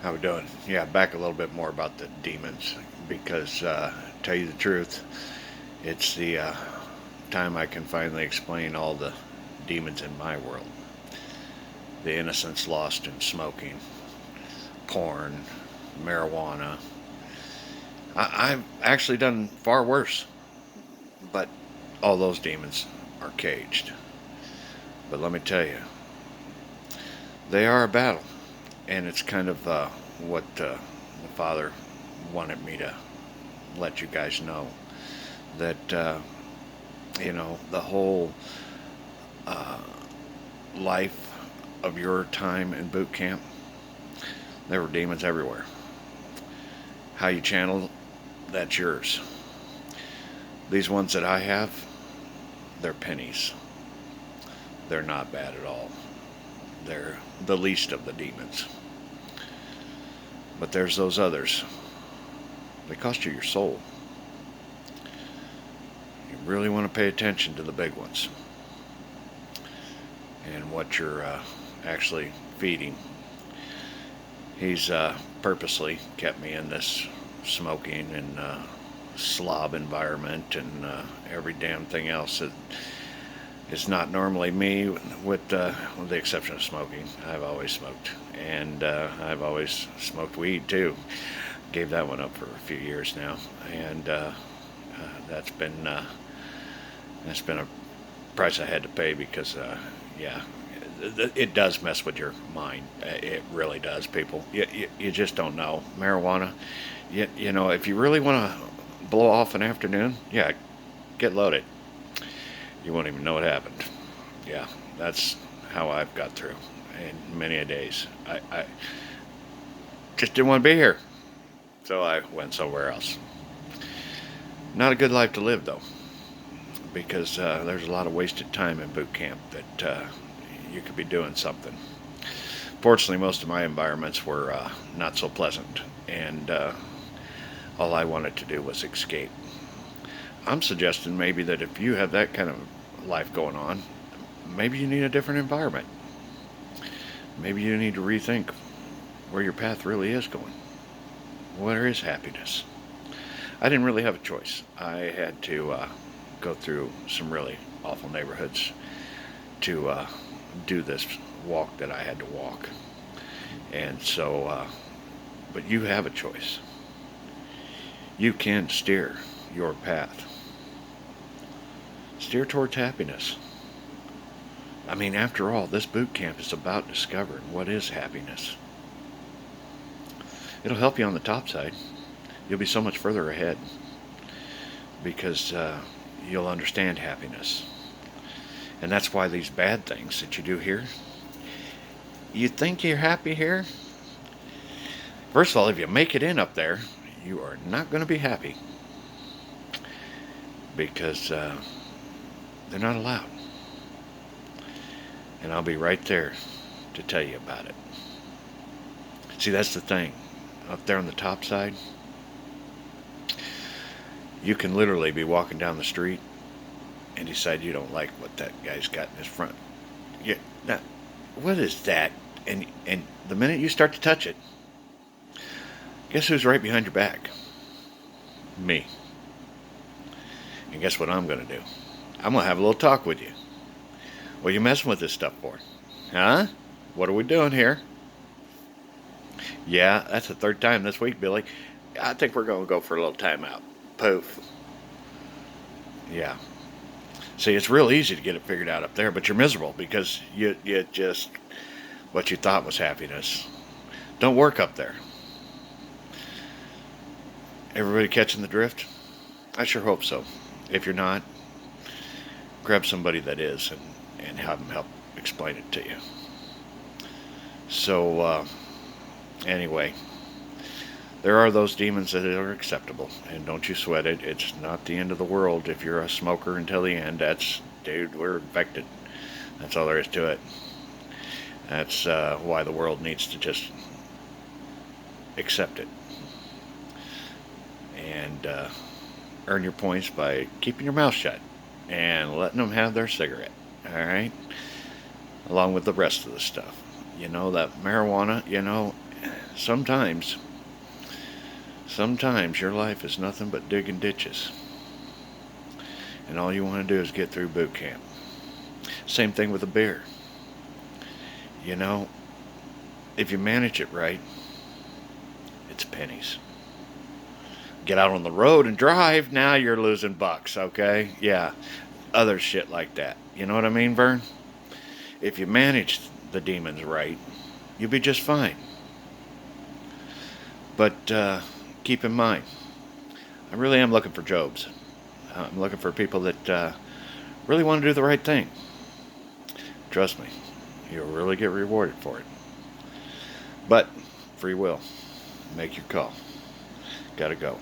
How we doing? Yeah, back a little bit more about the demons because, tell you the truth, it's the time I can finally explain all the demons in my world. The innocence lost in smoking, porn, marijuana. I've actually done far worse, but all those demons are caged. But let me tell you, they are a battle, and it's kind of what the Father wanted me to let you guys know that the whole uh, life of your time in boot camp, there were demons everywhere. How you channel, that's yours. These ones that I have, they're pennies. They're not bad at all. They're the least of the demons. But there's those others. They cost you your soul. You really want to pay attention to the big ones and what you're actually feeding. He's purposely kept me in this smoking and slob environment and every damn thing else that is not normally me, with the exception of smoking. I've always smoked, and I've always smoked weed too. Gave that one up for a few years now, and that's been a price I had to pay because yeah, it does mess with your mind. It really does, people. You just don't know. Marijuana, if you really want to blow off an afternoon, yeah, get loaded. You won't even know what happened. Yeah, that's how I've got through in many a days. I just didn't want to be here, so I went somewhere else. Not a good life to live, though, because there's a lot of wasted time in boot camp that you could be doing something. Fortunately, most of my environments were not so pleasant, and all I wanted to do was escape. I'm suggesting maybe that if you have that kind of life going on, maybe you need a different environment. Maybe you need to rethink where your path really is going. Where is happiness? I didn't really have a choice. I had to go through some really awful neighborhoods to do this walk that I had to walk. And so, but you have a choice. You can steer your path. Steer towards happiness. I mean, after all, this boot camp is about discovering what is happiness. It'll help you on the top side. You'll be so much further ahead because you'll understand happiness. And that's why these bad things that you do here, you think you're happy here? First of all, if you make it in up there, you are not going to be happy because they're not allowed. And I'll be right there to tell you about it. See, that's the thing. Up there on the top side, you can literally be walking down the street and decide you don't like what that guy's got in his front. Yeah, now, what is that? And the minute you start to touch it, guess who's right behind your back? Me. And guess what I'm going to do? I'm going to have a little talk with you. What are you messing with this stuff for? Huh? What are we doing here? Yeah, that's the third time this week, Billy. I think we're going to go for a little timeout. Poof. Yeah. See, it's real easy to get it figured out up there, but you're miserable because you just, what you thought was happiness, don't work up there. Everybody catching the drift? I sure hope so. If you're not, grab somebody that is and have them help explain it to you. So, anyway, there are those demons that are acceptable, and don't you sweat it. It's not the end of the world if you're a smoker until the end. Dude, we're infected. That's all there is to it. That's why the world needs to just accept it and earn your points by keeping your mouth shut and letting them have their cigarette. All right, along with the rest of the stuff. That marijuana. sometimes your life is nothing but digging ditches. And all you want to do is get through boot camp. Same thing with a beer. You know, if you manage it right, it's pennies. Get out on the road and drive, now you're losing bucks, okay? Yeah, other shit like that. You know what I mean, Vern? If you manage the demons right, you'll be just fine. But keep in mind, I really am looking for Jobs. I'm looking for people that really want to do the right thing. Trust me, you'll really get rewarded for it. But free will. Make your call. Gotta go.